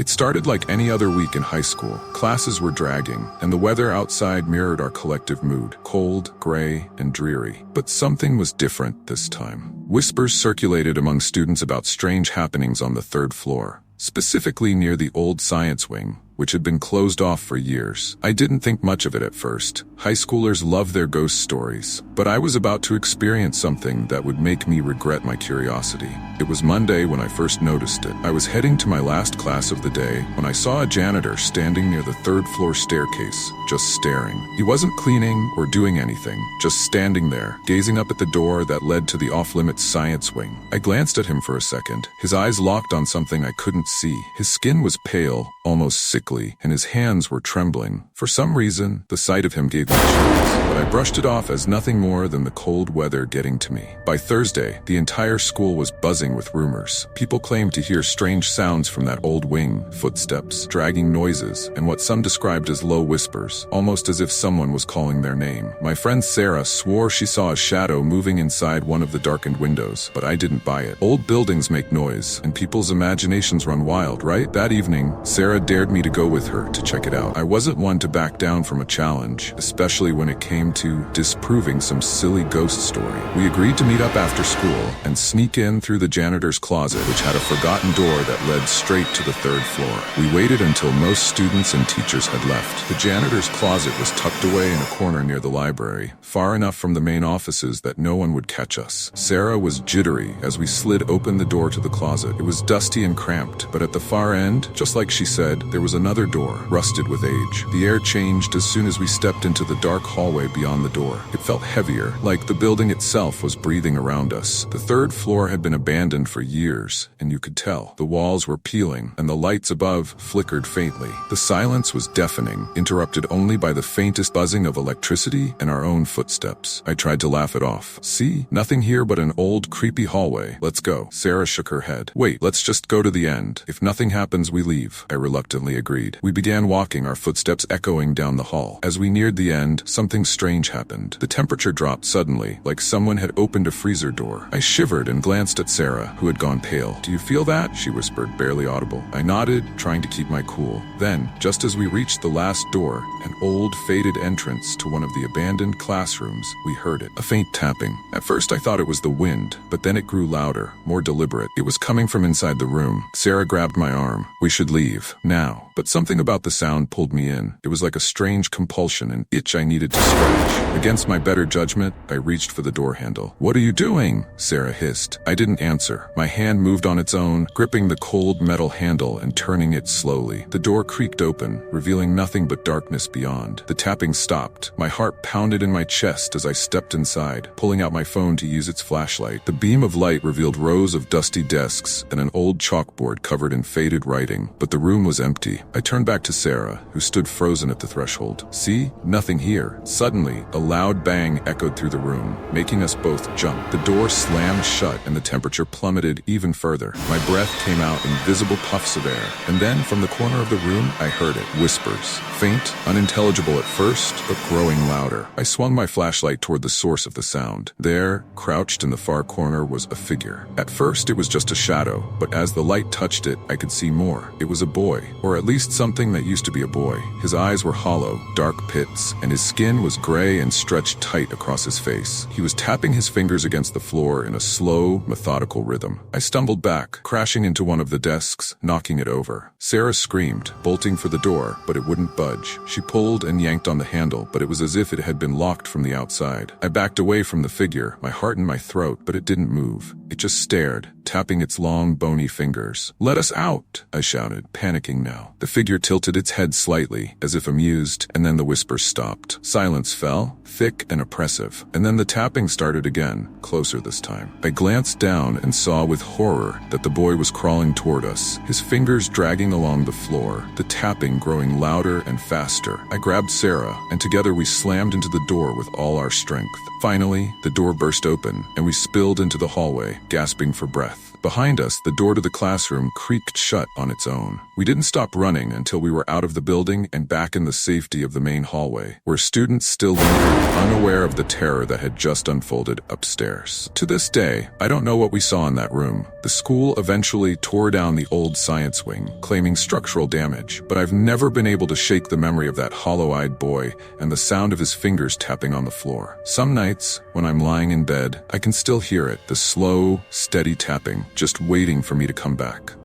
It started like any other week in high school. Classes were dragging, and the weather outside mirrored our collective mood, cold, gray, and dreary. But something was different this time. Whispers circulated among students about strange happenings on the third floor, specifically near the old science wing, which had been closed off for years. I didn't think much of it at first. High schoolers love their ghost stories, but I was about to experience something that would make me regret my curiosity. It was Monday when I first noticed it. I was heading to my last class of the day when I saw a janitor standing near the third floor staircase, just staring. He wasn't cleaning or doing anything, just standing there, gazing up at the door that led to the off-limits science wing. I glanced at him for a second, his eyes locked on something I couldn't see. His skin was pale, almost sickly, and his hands were trembling. For some reason, the sight of him gave me chills, but I brushed it off as nothing more than the cold weather getting to me. By Thursday, the entire school was buzzing with rumors. People claimed to hear strange sounds from that old wing, footsteps, dragging noises, and what some described as low whispers, almost as if someone was calling their name. My friend Sarah swore she saw a shadow moving inside one of the darkened windows, but I didn't buy it. Old buildings make noise, and people's imaginations run wild, right? That evening, Sarah dared me to go with her to check it out. I wasn't one to back down from a challenge, especially when it came to disproving some silly ghost story. We agreed to meet up after school and sneak in through the janitor's closet, which had a forgotten door that led straight to the third floor. We waited until most students and teachers had left. The janitor's closet was tucked away in a corner near the library, far enough from the main offices that no one would catch us. Sarah was jittery as we slid open the door to the closet. It was dusty and cramped, but at the far end, just like she said, there was another door, rusted with age. The air changed as soon as we stepped into the dark hallway beyond the door. It felt heavier, like the building itself was breathing around us. The third floor had been abandoned for years, and you could tell. The walls were peeling, and the lights above flickered faintly. The silence was deafening, interrupted only by the faintest buzzing of electricity and our own footsteps. I tried to laugh it off. See? Nothing here but an old, creepy hallway. Let's go. Sarah shook her head. Wait, let's just go to the end. If nothing happens, we leave. I reluctantly agreed. We began walking, our footsteps echoing down the hall. As we neared the end, something strange happened. The temperature dropped suddenly, like someone had opened a freezer door. I shivered and glanced at Sarah, who had gone pale. Do you feel that? She whispered, barely audible. I nodded, trying to keep my cool. Then, just as we reached the last door, an old, faded entrance to one of the abandoned classrooms, we heard it. A faint tapping. At first I thought it was the wind, but then it grew louder, more deliberate. It was coming from inside the room. Sarah grabbed my arm. We should leave. Now. But something about the sound pulled me in. It was like a strange compulsion, an itch I needed to scratch. Against my better judgment, I reached for the door handle. What are you doing? Sarah hissed. I didn't answer. My hand moved on its own, gripping the cold metal handle and turning it slowly. The door creaked open, revealing nothing but darkness beyond. The tapping stopped. My heart pounded in my chest as I stepped inside, pulling out my phone to use its flashlight. The beam of light revealed rows of dusty desks and an old chalkboard covered in faded writing, but the room was empty. I turned back to Sarah, who stood frozen at the threshold. See? Nothing here. Suddenly, a loud bang echoed through the room, making us both jump. The door slammed shut and the temperature plummeted even further. My breath came out in visible puffs of air, and then from the corner of the room, I heard it. Whispers. Faint, unintelligible at first, but growing louder. I swung my flashlight toward the source of the sound. There, crouched in the far corner, was a figure. At first, it was just a shadow, but as the light touched it, I could see more. It was a boy, or at least something that used to be a boy. His eyes were hollow, dark pits, and his skin was gray and stretched tight across his face. He was tapping his fingers against the floor in a slow, methodical rhythm. I stumbled back, crashing into one of the desks, knocking it over. Sarah screamed, bolting for the door, but it wouldn't budge. She pulled and yanked on the handle, but it was as if it had been locked from the outside. I backed away from the figure, my heart in my throat, but it didn't move. It just stared, tapping its long, bony fingers. "Let us out!" I shouted, panicking now. The figure tilted its head slightly, as if amused, and then the whispers stopped. Silence fell, thick and oppressive, and then the tapping started again, closer this time. I glanced down and saw with horror that the boy was crawling toward us, his fingers dragging along the floor, the tapping growing louder and faster. I grabbed Sarah, and together we slammed into the door with all our strength. Finally, the door burst open, and we spilled into the hallway, gasping for breath. Behind us, the door to the classroom creaked shut on its own. We didn't stop running until we were out of the building and back in the safety of the main hallway, where students still lingered, unaware of the terror that had just unfolded upstairs. To this day, I don't know what we saw in that room. The school eventually tore down the old science wing, claiming structural damage, but I've never been able to shake the memory of that hollow-eyed boy and the sound of his fingers tapping on the floor. Some nights, when I'm lying in bed, I can still hear it, the slow, steady tapping, just waiting for me to come back.